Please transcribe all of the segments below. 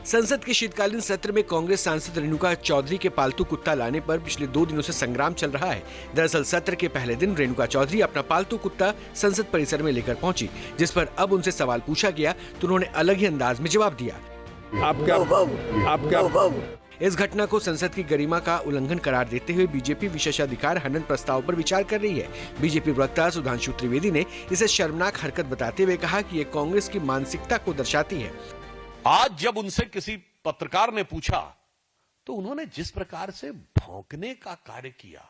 संसद के शीतकालीन सत्र में कांग्रेस सांसद रेणुका चौधरी के पालतू कुत्ता लाने पर पिछले 2 दिनों से संग्राम चल रहा है। दरअसल सत्र के पहले दिन रेणुका चौधरी अपना पालतू कुत्ता संसद परिसर में लेकर पहुंची, जिस पर अब उनसे सवाल पूछा गया तो उन्होंने अलग ही अंदाज में जवाब दिया। इस घटना को संसद की गरिमा का उल्लंघन करार देते हुए बीजेपी विशेषाधिकार हनन प्रस्ताव पर विचार कर रही है। बीजेपी प्रवक्ता सुधांशु त्रिवेदी ने इसे शर्मनाक हरकत बताते हुए कहा कि ये कांग्रेस की मानसिकता को दर्शाती है। आज जब उनसे किसी पत्रकार ने पूछा तो उन्होंने जिस प्रकार से भौंकने का कार्य किया,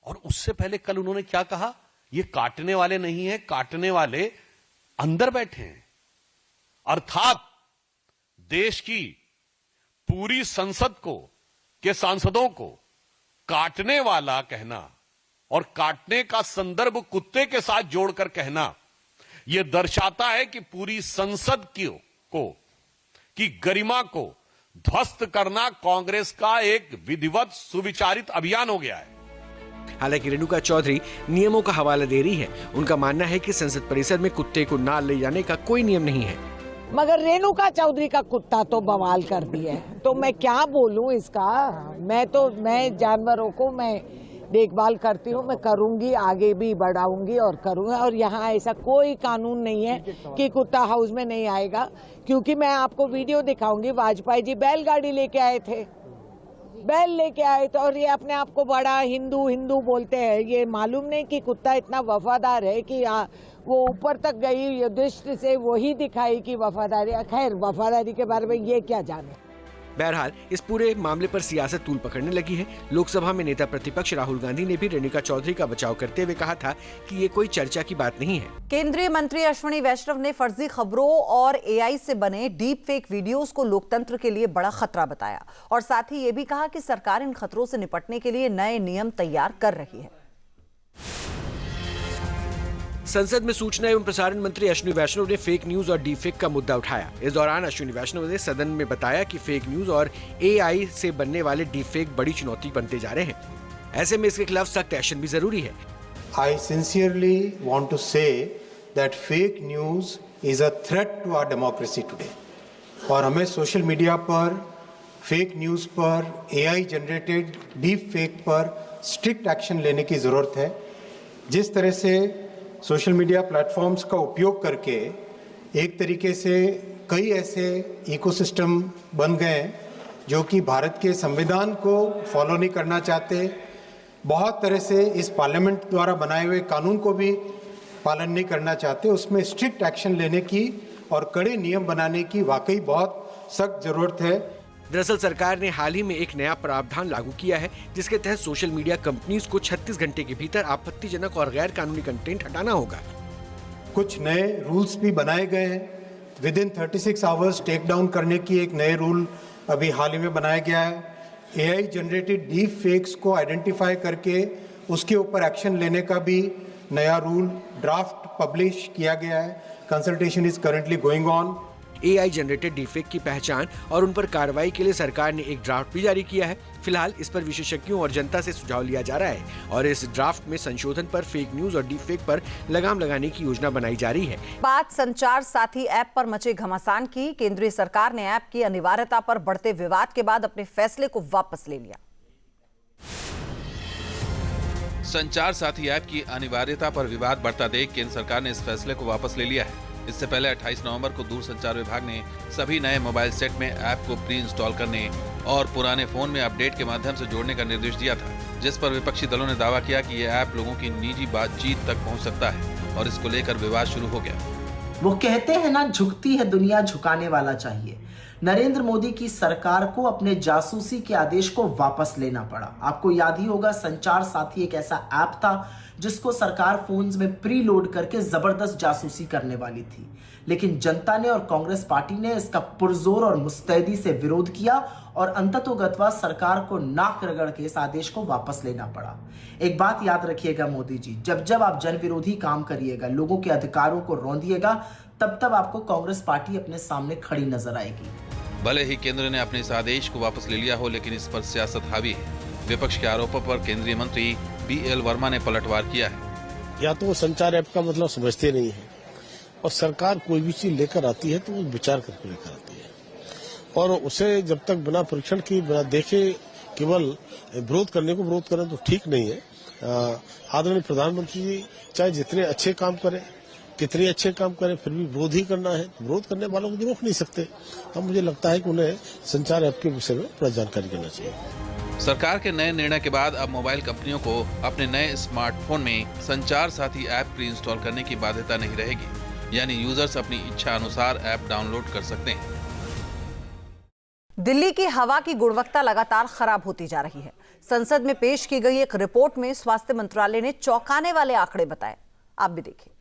और उससे पहले कल उन्होंने क्या कहा, ये काटने वाले नहीं है, काटने वाले अंदर बैठे हैं। अर्थात देश की पूरी संसद को के सांसदों को काटने वाला कहना और काटने का संदर्भ कुत्ते के साथ जोड़कर कहना, यह दर्शाता है कि पूरी संसद की गरिमा को ध्वस्त करना कांग्रेस का एक विधिवत सुविचारित अभियान हो गया है। हालांकि रेणुका चौधरी नियमों का हवाला दे रही है। उनका मानना है कि संसद परिसर में कुत्ते को ना ले जाने का कोई नियम नहीं है, मगर रेणुका चौधरी का कुत्ता तो बवाल कर दिया है, तो मैं क्या बोलूं इसका। मैं जानवरों को मैं देखभाल करती हूँ, मैं करूंगी, आगे भी बढ़ाऊंगी और करूंगा। और यहाँ ऐसा कोई कानून नहीं है कि कुत्ता हाउस में नहीं आएगा, क्योंकि मैं आपको वीडियो दिखाऊंगी। वाजपेयी जी बैलगाड़ी लेके आए थे, बैल लेके आए थे, और ये अपने आप को बड़ा हिंदू बोलते हैं। ये मालूम नहीं कि कुत्ता इतना वफादार है कि वो ऊपर तक गई दृष्टि से वही दिखाई कि वफादारी। खैर, वफादारी के बारे में ये क्या जाने। बहरहाल इस पूरे मामले पर सियासत तूल पकड़ने लगी है। लोकसभा में नेता प्रतिपक्ष राहुल गांधी ने भी रेणुका चौधरी का बचाव करते हुए कहा था कि ये कोई चर्चा की बात नहीं है। केंद्रीय मंत्री अश्विनी वैष्णव ने फर्जी खबरों और एआई से बने डीप फेक वीडियोस को लोकतंत्र के लिए बड़ा खतरा बताया, और साथ ही ये भी कहा कि सरकार इन खतरों से निपटने के लिए नए नियम तैयार कर रही है। संसद में सूचना एवं प्रसारण मंत्री अश्विनी वैष्णव ने फेक न्यूज और डीफेक का मुद्दा उठाया। इस दौरान अश्विनी वैष्णव ने सदन में बताया कि फेक न्यूज और एआई से बनने वाले डीफेक बड़ी चुनौती बनते जा रहे हैं। ऐसे में इसके खिलाफ सख्त एक्शन भी जरूरी है। I sincerely want to say that fake news is a threat to our democracy today. और हमें सोशल मीडिया पर फेक न्यूज पर, एआई जनरेटेड डीप फेक पर स्ट्रिक्ट एक्शन लेने की जरूरत है। जिस तरह से सोशल मीडिया प्लेटफॉर्म्स का उपयोग करके एक तरीके से कई ऐसे इकोसिस्टम बन गए हैं जो कि भारत के संविधान को फॉलो नहीं करना चाहते, बहुत तरह से इस पार्लियामेंट द्वारा बनाए हुए कानून को भी पालन नहीं करना चाहते। उसमें स्ट्रिक्ट एक्शन लेने की और कड़े नियम बनाने की वाकई बहुत सख्त जरूरत है। दरअसल सरकार ने हाल ही में एक नया प्रावधान लागू किया है, जिसके तहत सोशल मीडिया कंपनीज को 36 घंटे के भीतर आपत्तिजनक और गैर कानूनी कंटेंट हटाना होगा। कुछ नए रूल्स भी बनाए गए हैं। Within 36 hours take down करने की एक नए रूल अभी हाल ही में बनाया गया है। एआई जनरेटेड डीप फेक्स को आइडेंटिफाई करके उसके ऊपर एक्शन लेने का भी नया रूल ड्राफ्ट पब्लिश किया गया है। Consultation is currently going on. AI generated deepfake की पहचान और उन पर कार्रवाई के लिए सरकार ने एक ड्राफ्ट भी जारी किया है। फिलहाल इस पर विशेषज्ञों और जनता से सुझाव लिया जा रहा है, और इस ड्राफ्ट में संशोधन पर फेक न्यूज और डीफेक पर लगाम लगाने की योजना बनाई जा रही है। बात संचार साथी ऐप पर मचे घमासान की। केंद्रीय सरकार ने ऐप की अनिवार्यता पर बढ़ते विवाद के बाद अपने फैसले को वापस ले लिया। संचार साथी ऐप की अनिवार्यता पर विवाद बढ़ता देख केंद्र सरकार ने इस फैसले को वापस ले लिया है। इससे पहले 28 नवंबर को दूरसंचार विभाग ने सभी नए मोबाइल सेट में ऐप को प्री इंस्टॉल करने और पुराने फोन में अपडेट के माध्यम से जोड़ने का निर्देश दिया था, जिस पर विपक्षी दलों ने दावा किया कि यह ऐप लोगों की निजी बातचीत तक पहुंच सकता है, और इसको लेकर विवाद शुरू हो गया। वो कहते हैं ना, झुकती है दुनिया, झुकाने वाला चाहिए। नरेंद्र मोदी की सरकार को अपने जासूसी के आदेश को वापस लेना पड़ा। आपको याद ही होगा, संचार साथी एक ऐसा ऐप था जिसको सरकार फोन्स में प्री लोड करके जबरदस्त जासूसी करने वाली थी, लेकिन जनता ने और कांग्रेस पार्टी ने इसका पुरजोर और मुस्तैदी से विरोध किया, और अंततोगत्वा सरकार को नाक रगड़ के इस आदेश को वापस लेना पड़ा। एक बात याद रखिएगा मोदी जी, जब जब आप जन विरोधी काम करिएगा, लोगों के अधिकारों को रौंदिएगा, तब तब आपको कांग्रेस पार्टी अपने सामने खड़ी नजर आएगी। भले ही केंद्र ने अपने इस आदेश को वापस ले लिया हो, लेकिन इस पर सियासत हावी है। विपक्ष के आरोपों पर केंद्रीय मंत्री BL वर्मा ने पलटवार किया है। या तो वो संचार ऐप का मतलब समझते नहीं है, और सरकार कोई भी चीज लेकर आती है तो वो विचार करके लेकर आती है। और उसे जब तक बिना परीक्षण की बिना देखे केवल विरोध करने को विरोध करें तो ठीक नहीं है। आदरणीय प्रधानमंत्री जी चाहे जितने अच्छे काम करें, कितने अच्छे काम करें, फिर भी विरोध ही करना है, तो विरोध करने वालों को तो रोक नहीं सकते। अब मुझे लगता है कि उन्हें संचार ऐप के विषय में थोड़ा जानकारी करना चाहिए। सरकार के नए निर्णय के बाद अब मोबाइल कंपनियों को अपने नए स्मार्टफोन में संचार साथी ऐप प्री इंस्टॉल करने की बाध्यता नहीं रहेगी, यानी यूजर्स अपनी इच्छा अनुसार ऐप डाउनलोड कर सकते हैं। दिल्ली की हवा की गुणवत्ता लगातार खराब होती जा रही है। संसद में पेश की गई एक रिपोर्ट में स्वास्थ्य मंत्रालय ने चौंकाने वाले आंकड़े बताए। आप भी देखिए।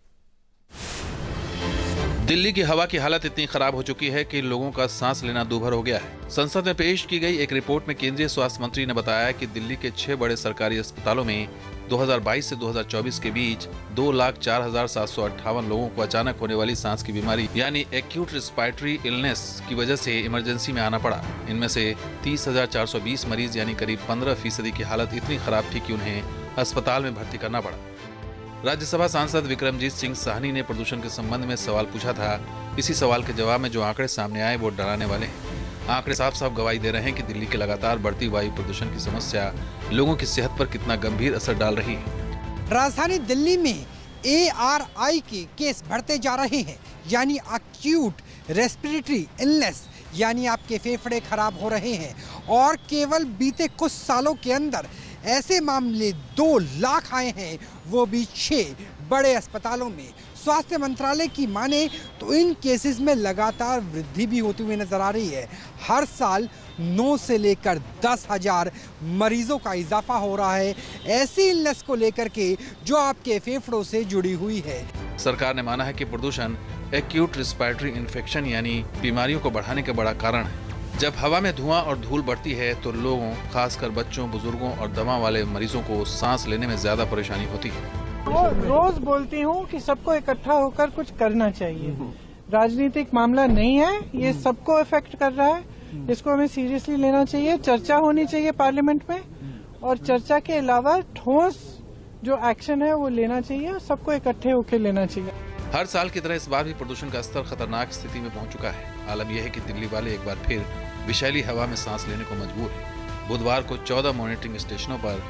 दिल्ली की हवा की हालत इतनी खराब हो चुकी है कि लोगों का सांस लेना दूभर हो गया है। संसद में पेश की गई एक रिपोर्ट में केंद्रीय स्वास्थ्य मंत्री ने बताया कि दिल्ली के 6 बड़े सरकारी अस्पतालों में 2022 से 2024 के बीच 2,04,758 लोगों को अचानक होने वाली सांस की बीमारी यानी एक्यूट रेस्पिरेटरी इलनेस की वजह से इमरजेंसी में आना पड़ा। इनमें से 30,420 मरीज यानी करीब 15% की हालत इतनी खराब थी कि उन्हें अस्पताल में भर्ती करना पड़ा। राज्यसभा सांसद विक्रमजीत सिंह साहनी ने प्रदूषण के संबंध में सवाल पूछा था। इसी सवाल के जवाब में जो आंकड़े सामने आए वो डराने वाले हैं। आंकड़े साफ साफ गवाही दे रहे हैं कि दिल्ली के लगातार बढ़ती वायु प्रदूषण की समस्या लोगों की सेहत पर कितना गंभीर असर डाल रही है। राजधानी दिल्ली में ARI के केस बढ़ते जा रहे हैं, यानी एक्यूट रेस्पिरेटरी इलनेस, यानी आपके फेफड़े खराब हो रहे हैं। और केवल बीते कुछ सालों के अंदर ऐसे मामले 2 लाख आए हैं, वो भी 6 बड़े अस्पतालों में। स्वास्थ्य मंत्रालय की माने तो इन केसेस में लगातार वृद्धि भी होती हुई नजर आ रही है। हर साल 9 से लेकर 10,000 मरीजों का इजाफा हो रहा है ऐसी इलनेस को लेकर के जो आपके फेफड़ों से जुड़ी हुई है। सरकार ने माना है कि प्रदूषण एक्यूट रेस्पिरेटरी इन्फेक्शन यानी बीमारियों को बढ़ाने का बड़ा कारण है। जब हवा में धुआं और धूल बढ़ती है तो लोगों, खासकर बच्चों, बुजुर्गों और दमा वाले मरीजों को सांस लेने में ज्यादा परेशानी होती है। रोज बोलती हूँ कि सबको इकट्ठा होकर कुछ करना चाहिए। राजनीतिक मामला नहीं है, ये सबको इफेक्ट कर रहा है। इसको हमें सीरियसली लेना चाहिए। चर्चा होनी चाहिए पार्लियामेंट में, और चर्चा के अलावा ठोस जो एक्शन है वो लेना चाहिए। सबको इकट्ठे होकर लेना चाहिए। हर साल की तरह इस बार भी प्रदूषण का स्तर खतरनाक स्थिति में पहुंच चुका है। आलम यह है कि दिल्ली वाले एक बार फिर विषैली हवा में सांस लेने को मजबूर है। बुधवार को 14 मॉनिटरिंग स्टेशनों पर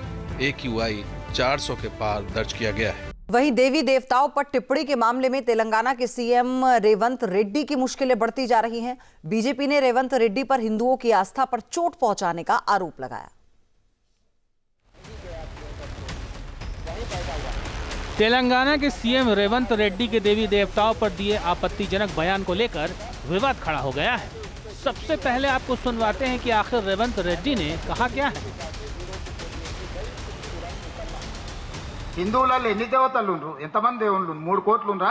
AQI 400 के पार दर्ज किया गया है। वहीं देवी देवताओं पर टिप्पणी के मामले में तेलंगाना के सीएम रेवंत रेड्डी की मुश्किलें बढ़ती जा रही हैं। बीजेपी ने रेवंत रेड्डी पर हिंदुओं की आस्था पर चोट पहुंचाने का आरोप लगाया। तेलंगाना के सीएम रेवंत रेड्डी के देवी देवताओं पर दिए आपत्तिजनक बयान को लेकर विवाद खड़ा हो गया है। सबसे पहले आपको सुनवाते हैं कि आखिर रेवंत रेड्डी ने कहा क्या है। హిందువులలో ఎన్ని దేవతలు ఉండ్రు, ఎంతమంది దేవుళ్ళు? 3 కోట్లు ఉండ్రా?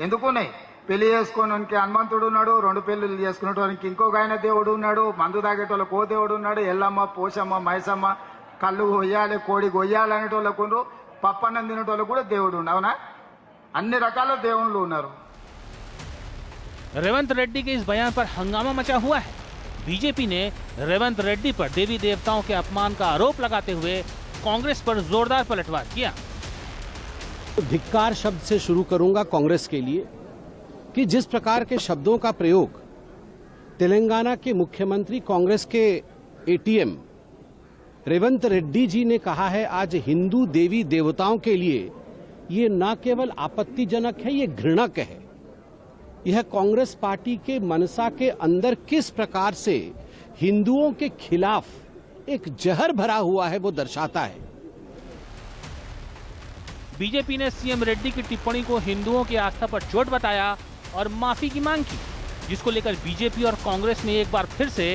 ఎందుకున్నాయి? పెళ్లి చేసుకోవడానికి హనుమంతుడు ఉన్నాడు, 2 పెళ్లిళ్ళు చేసుకునేటోనికి ఇంకొక ఆయన దేవుడు ఉన్నాడు, మందు తాగేటోళ్ళకి ఓ దేవుడు ఉన్నాడు, ఎల్లమ్మ, పోషమ్మ, మైసమ్మ, కళ్ళు కొయ్యాలి, కోడి కొయ్యాలి అనేటోళ్ళకు ఉండ్రు, పప్పన్నం తినేటోళ్ళకు కూడా దేవుడు ఉండు, అవునా? అన్ని రకాల దేవుళ్ళు ఉన్నారు। रेवंत रेड्डी के इस बयान पर हंगामा मचा हुआ है। बीजेपी ने रेवंत रेड्डी पर देवी देवताओं के अपमान का आरोप लगाते हुए कांग्रेस पर जोरदार पलटवार किया। धिक्कार शब्द से शुरू करूंगा कांग्रेस के लिए कि जिस प्रकार के शब्दों का प्रयोग तेलंगाना के मुख्यमंत्री कांग्रेस के ATM रेवंत रेड्डी जी ने कहा है आज हिंदू देवी देवताओं के लिए, ये न केवल आपत्तिजनक है, ये घृणक है। यह कांग्रेस पार्टी के मनसा के अंदर किस प्रकार से हिंदुओं के खिलाफ एक जहर भरा हुआ है वो दर्शाता है। बीजेपी ने सीएम रेड्डी की टिप्पणी को हिंदुओं की आस्था पर चोट बताया और माफी की मांग की, जिसको लेकर बीजेपी और कांग्रेस में एक बार फिर से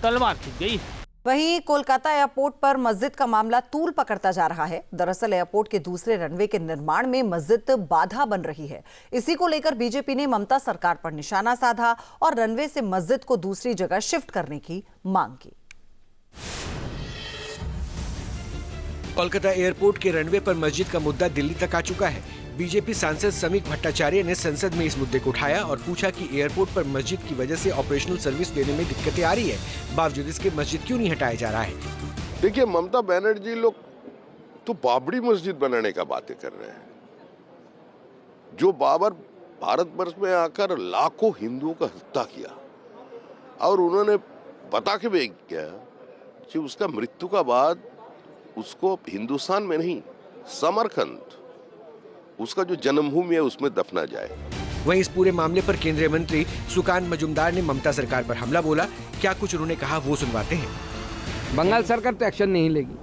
तलवार खिंच गई है। वहीं कोलकाता एयरपोर्ट पर मस्जिद का मामला तूल पकड़ता जा रहा है। दरअसल एयरपोर्ट के दूसरे रनवे के निर्माण में मस्जिद बाधा बन रही है। इसी को लेकर बीजेपी ने ममता सरकार पर निशाना साधा और रनवे से मस्जिद को दूसरी जगह शिफ्ट करने की मांग की। कोलकाता एयरपोर्ट के रनवे पर मस्जिद का मुद्दा दिल्ली तक आ चुका है। बीजेपी सांसद समीक भट्टाचार्य ने संसद में इस मुद्दे को उठाया और पूछा कि एयरपोर्ट पर मस्जिद की वजह से ऑपरेशनल सर्विस देने में दिक्कतें आ रही है, बावजूद इसके मस्जिद क्यों नहीं हटाया जा रहा है। देखिए, ममता बनर्जी लोग तो बाबरी मस्जिद बनाने का बातें कर रहे हैं, जो बाबर भारतवर्ष में आकर लाखों हिंदुओं का हत्या किया। और उन्होंने बता के भी किया कि उसका मृत्यु का बाद उसको हिंदुस्तान में नहीं, समरकंद, उसका जो जन्मभूमि है उसमें दफना जाए। वहीं इस पूरे मामले पर केंद्रीय मंत्री सुकांत मजूमदार ने ममता सरकार पर हमला बोला। क्या कुछ उन्होंने कहा वो सुनवाते हैं। बंगाल सरकार तो एक्शन नहीं लेगी।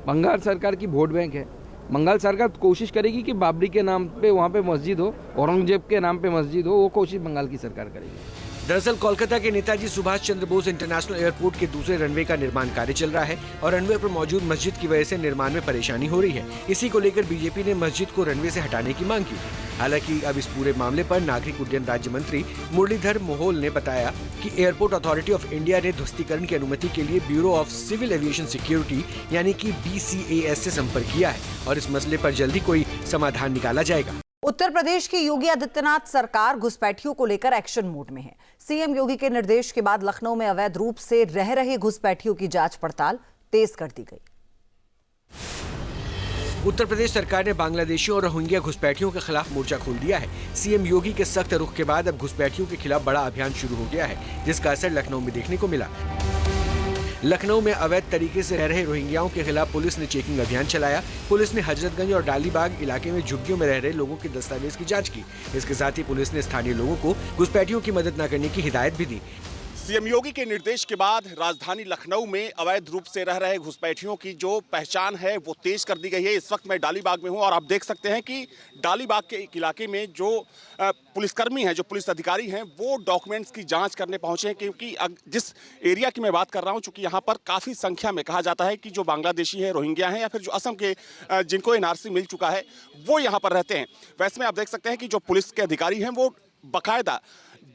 बंगाल सरकार की वोट बैंक है। बंगाल सरकार कोशिश करेगी कि बाबरी के नाम पे वहाँ पे मस्जिद हो, औरंगजेब के नाम पे मस्जिद हो, वो कोशिश बंगाल की सरकार करेगी। दरअसल कोलकाता के नेताजी सुभाष चंद्र बोस इंटरनेशनल एयरपोर्ट के दूसरे रनवे का निर्माण कार्य चल रहा है और रनवे पर मौजूद मस्जिद की वजह से निर्माण में परेशानी हो रही है। इसी को लेकर बीजेपी ने मस्जिद को रनवे से हटाने की मांग की। हालांकि अब इस पूरे मामले पर नागरिक उड्डयन राज्य मंत्री मुरलीधर मोहोल ने बताया कि एयरपोर्ट अथॉरिटी ऑफ इंडिया ने ध्वस्तीकरण की अनुमति के लिए bureau of civil aviation security यानी कि BCAS से संपर्क किया है और इस मसले पर जल्दी कोई समाधान निकाला जाएगा। उत्तर प्रदेश की योगी आदित्यनाथ सरकार घुसपैठियों को लेकर एक्शन मोड में है। सीएम योगी के निर्देश के बाद लखनऊ में अवैध रूप से रह रहे घुसपैठियों की जांच पड़ताल तेज कर दी गई। उत्तर प्रदेश सरकार ने बांग्लादेशियों और रोहिंग्या घुसपैठियों के खिलाफ मोर्चा खोल दिया है। सीएम योगी के सख्त रुख के बाद अब घुसपैठियों के खिलाफ बड़ा अभियान शुरू हो गया है, जिसका असर लखनऊ में देखने को मिला। लखनऊ में अवैध तरीके से रह रहे रोहिंग्याओं के खिलाफ पुलिस ने चेकिंग अभियान चलाया। पुलिस ने हजरतगंज और डालीबाग इलाके में झुग्गियों में रह रहे लोगों के दस्तावेज की जांच की। इसके साथ ही पुलिस ने स्थानीय लोगों को घुसपैठियों की मदद न करने की हिदायत भी दी। सीएम योगी के निर्देश के बाद राजधानी लखनऊ में अवैध रूप से रह रहे घुसपैठियों की जो पहचान है वो तेज कर दी गई है। इस वक्त मैं डालीबाग में हूं और आप देख सकते हैं कि डालीबाग के इलाके में जो पुलिसकर्मी हैं, जो पुलिस अधिकारी हैं, वो डॉक्यूमेंट्स की जांच करने पहुंचे हैं, क्योंकि जिस एरिया की मैं बात कर रहा हूं, चूंकि यहाँ पर काफ़ी संख्या में कहा जाता है कि जो बांग्लादेशी है, रोहिंग्या हैं या फिर जो असम के जिनको NRC मिल चुका है वो यहाँ पर रहते हैं। वैसे में आप देख सकते हैं कि जो पुलिस के अधिकारी हैं वो बाकायदा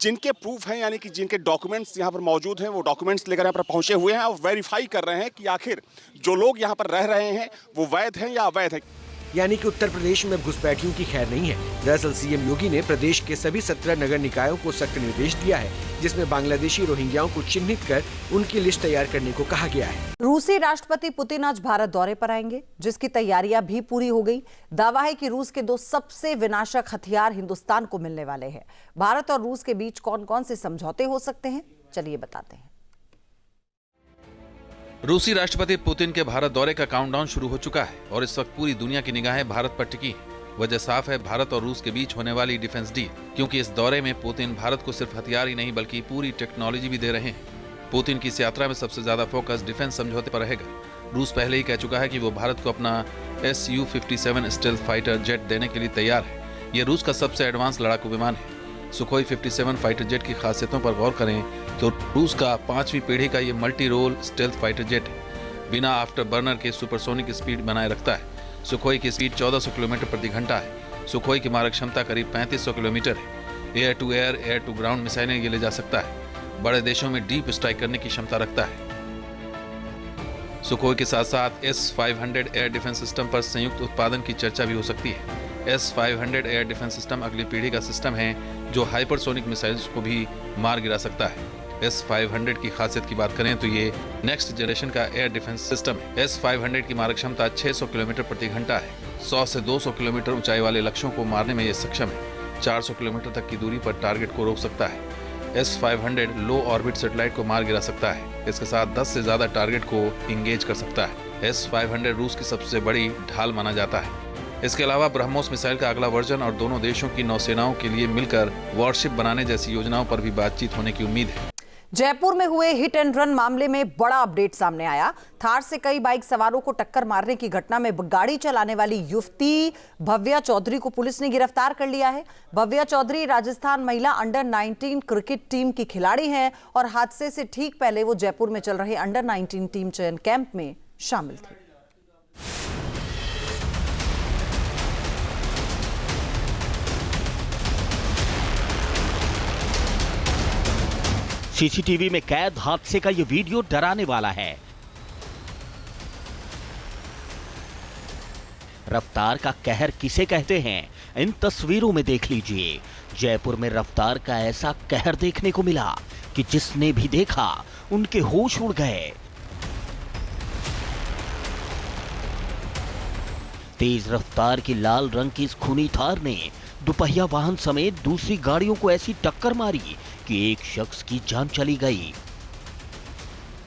जिनके प्रूफ हैं यानी कि जिनके डॉक्यूमेंट्स यहाँ पर मौजूद हैं वो डॉक्यूमेंट्स लेकर यहाँ पर पहुंचे हुए हैं और वेरीफाई कर रहे हैं कि आखिर जो लोग यहाँ पर रह रहे हैं वो वैध हैं या अवैध हैं। यानी कि उत्तर प्रदेश में घुसपैठियों की खैर नहीं है। दरअसल सीएम योगी ने प्रदेश के सभी 17 नगर निकायों को सख्त निर्देश दिया है, जिसमें बांग्लादेशी रोहिंग्याओं को चिन्हित कर उनकी लिस्ट तैयार करने को कहा गया है। रूसी राष्ट्रपति पुतिन आज भारत दौरे पर आएंगे, जिसकी तैयारियां भी पूरी हो गई। दावा है कि रूस के 2 सबसे विनाशक हथियार हिंदुस्तान को मिलने वाले हैं। भारत और रूस के बीच कौन कौन से समझौते हो सकते हैं, चलिए बताते हैं। रूसी राष्ट्रपति पुतिन के भारत दौरे का काउंटडाउन शुरू हो चुका है और इस वक्त पूरी दुनिया की निगाहें भारत पर टिकी हैं। वजह साफ है, भारत और रूस के बीच होने वाली डिफेंस डील, क्योंकि इस दौरे में पुतिन भारत को सिर्फ हथियार ही नहीं बल्कि पूरी टेक्नोलॉजी भी दे रहे हैं। पुतिन की इस यात्रा में सबसे ज्यादा फोकस डिफेंस समझौते पर रहेगा। रूस पहले ही कह चुका है कि वो भारत को अपना Su-57 स्टेल्थ फाइटर जेट देने के लिए तैयार है। ये रूस का सबसे एडवांस लड़ाकू विमान है। सुखोई 57 फाइटर जेट की खासियतों पर गौर करें तो रूस का 5वीं पीढ़ी का ये multi role stealth fighter jet है। बिना आफ्टर बर्नर के सुपरसोनिक स्पीड बनाए रखता है। सुखोई की स्पीड 1400 किलोमीटर प्रति घंटा है। सुखोई की मारक क्षमता करीब 3500 किलोमीटर है। Air to air, air to ground मिसाइलें ये ले जा सकता है। बड़े देशों में डीप स्ट्राइक करने की क्षमता रखता है। सुखोई के साथ साथ S-500 एयर डिफेंस सिस्टम पर संयुक्त उत्पादन की चर्चा भी हो सकती है। S-500 एयर डिफेंस सिस्टम अगली पीढ़ी का सिस्टम है जो हाइपरसोनिक मिसाइल्स को भी मार गिरा सकता है। S-500 की खासियत की बात करें तो ये नेक्स्ट जनरेशन का एयर डिफेंस सिस्टम है। S-500 की मारक क्षमता 600 किलोमीटर प्रति घंटा है। 100 से 200 किलोमीटर ऊंचाई वाले लक्ष्यों को मारने में ये सक्षम है। 400 किलोमीटर तक की दूरी पर टारगेट को रोक सकता है। S-500 लो ऑर्बिट सैटेलाइट को मार गिरा सकता है। इसके साथ 10 से ज्यादा टारगेट को इंगेज कर सकता है। S-500 रूस की सबसे बड़ी ढाल माना जाता है। इसके अलावा ब्रह्मोस मिसाइल का अगला वर्जन और दोनों देशों की नौसेनाओं के लिए मिलकर वॉरशिप बनाने जैसी योजनाओं पर भी बातचीत होने की उम्मीद है। जयपुर में हुए हिट एंड रन मामले में बड़ा अपडेट सामने आया। थार से कई बाइक सवारों को टक्कर मारने की घटना में गाड़ी चलाने वाली युवती भव्या चौधरी को पुलिस ने गिरफ्तार कर लिया है। भव्या चौधरी राजस्थान महिला अंडर 19 क्रिकेट टीम की खिलाड़ी हैं और हादसे से ठीक पहले वो जयपुर में चल रहे अंडर 19 टीम चयन कैंप में शामिल थे। सीसीटीवी में कैद हादसे का यह वीडियो डराने वाला है। रफ्तार का कहर किसे कहते हैं, इन तस्वीरों में देख लीजिए। जयपुर में रफ्तार का ऐसा कहर देखने को मिला कि जिसने भी देखा उनके होश उड़ गए। तेज रफ्तार की लाल रंग की इस खूनी थार ने दुपहिया वाहन समेत दूसरी गाड़ियों को ऐसी टक्कर मारी कि एक शख्स की जान चली गई।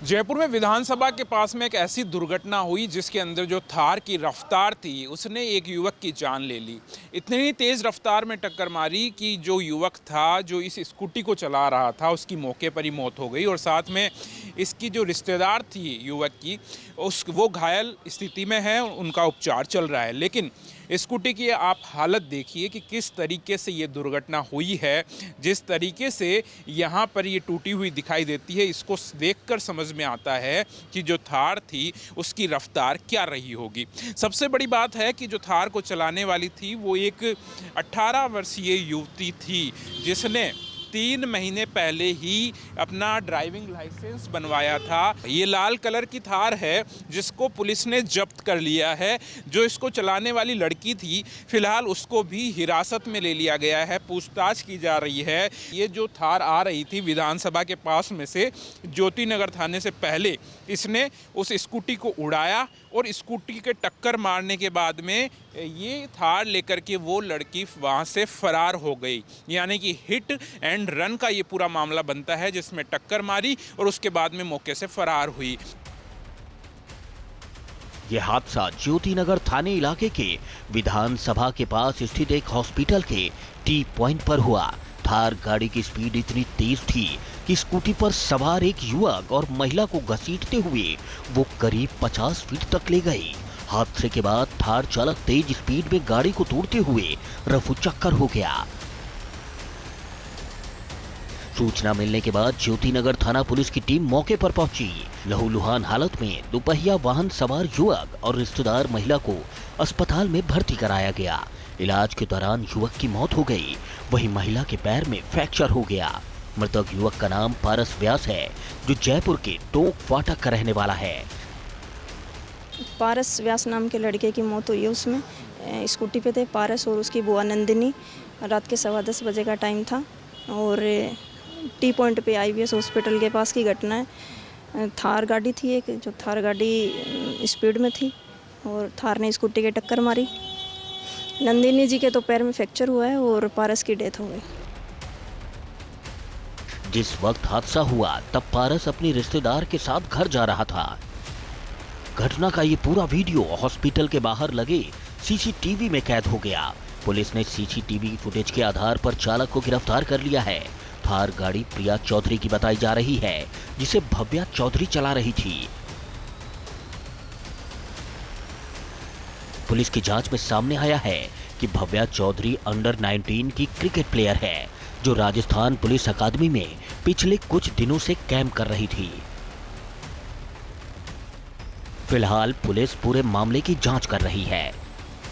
जयपुर में विधानसभा के पास में एक ऐसी दुर्घटना हुई जिसके अंदर जो थार की रफ्तार थी उसने एक युवक की जान ले ली। इतनी तेज़ रफ्तार में टक्कर मारी कि जो युवक था, जो इस स्कूटी को चला रहा था, उसकी मौके पर ही मौत हो गई और साथ में इसकी जो रिश्तेदार थी युवक की वो घायल स्थिति में है, उनका उपचार चल रहा है। लेकिन स्कूटी की आप हालत देखिए कि किस तरीके से ये दुर्घटना हुई है, जिस तरीके से यहाँ पर ये टूटी हुई दिखाई देती है, इसको देखकर समझ में आता है कि जो थार थी उसकी रफ्तार क्या रही होगी। सबसे बड़ी बात है कि जो थार को चलाने वाली थी वो एक 18 वर्षीय युवती थी जिसने 3 महीने पहले ही अपना ड्राइविंग लाइसेंस बनवाया था। ये लाल कलर की थार है जिसको पुलिस ने जब्त कर लिया है। जो इसको चलाने वाली लड़की थी फिलहाल उसको भी हिरासत में ले लिया गया है, पूछताछ की जा रही है। ये जो थार आ रही थी विधानसभा के पास में से ज्योति नगर थाने से पहले इसने उस स्कूटी को उड़ाया और स्कूटी के टक्कर मारने के बाद में ये थार लेकर के वो लड़की वहाँ से फरार हो गई। यानी कि हिट एंड रन का ये पूरा मामला बनता है जिसमें टक्कर मारी और उसके बाद में मौके से फरार हुई। ये हादसा ज्योति नगर थाने इलाके के विधानसभा के पास स्थित एक हॉस्पिटल के टी पॉइंट पर हुआ। थार गाड़ी की स्पीड इतनी तेज थी कि स्कूटी पर सवार एक युवक और महिला को घसीटते हुए वो करीब 50 फीट तक ले गई। हादसे के बाद थार चालक तेज स्पीड में गाड़ी को तोड़ते हुए रफू चक्कर हो गया। सूचना मिलने के बाद ज्योति नगर थाना पुलिस की टीम मौके पर पहुंची। लहूलुहान हालत में दोपहिया वाहन सवार युवक और रिश्तेदार महिला को अस्पताल में भर्ती कराया गया। इलाज के दौरान युवक की मौत हो गई, वहीं महिला के पैर में फ्रैक्चर हो गया। मृतक युवक का नाम पारस व्यास है जो जयपुर के टोक फाटक का रहने वाला है। पारस व्यास नाम के लड़के की मौत हुई है। उसमें स्कूटी पे थे पारस और उसकी बुआ नंदिनी। रात के 10:15 बजे का टाइम था और टी पॉइंट पे IVS हॉस्पिटल के पास की घटना है। थार गाड़ी थी एक, जो थार गाड़ी स्पीड में थी और थार ने स्कूटी के टक्कर मारी। नंदिनी जी के तो पैर में फ्रैक्चर हुआ है और पारस की डेथ हो गई। जिस वक्त हादसा हुआ तब पारस अपनी रिश्तेदार के साथ घर जा रहा था। घटना का ये पूरा वीडियो हॉस्पिटल के बाहर लगे CCTV में कैद हो गया। पुलिस ने CCTV फुटेज के आधार पर चालक को गिरफ्तार कर लिया है। थार गाड़ी प्रिया चौधरी की बताई जा रही है जिसे भव्या चौधरी चला रही थी। पुलिस की जांच में सामने आया है कि भव्या चौधरी अंडर 19 की क्रिकेट प्लेयर है जो राजस्थान पुलिस अकादमी में पिछले कुछ दिनों से कैंप कर रही थी। फिलहाल पुलिस पूरे मामले की जांच कर रही है।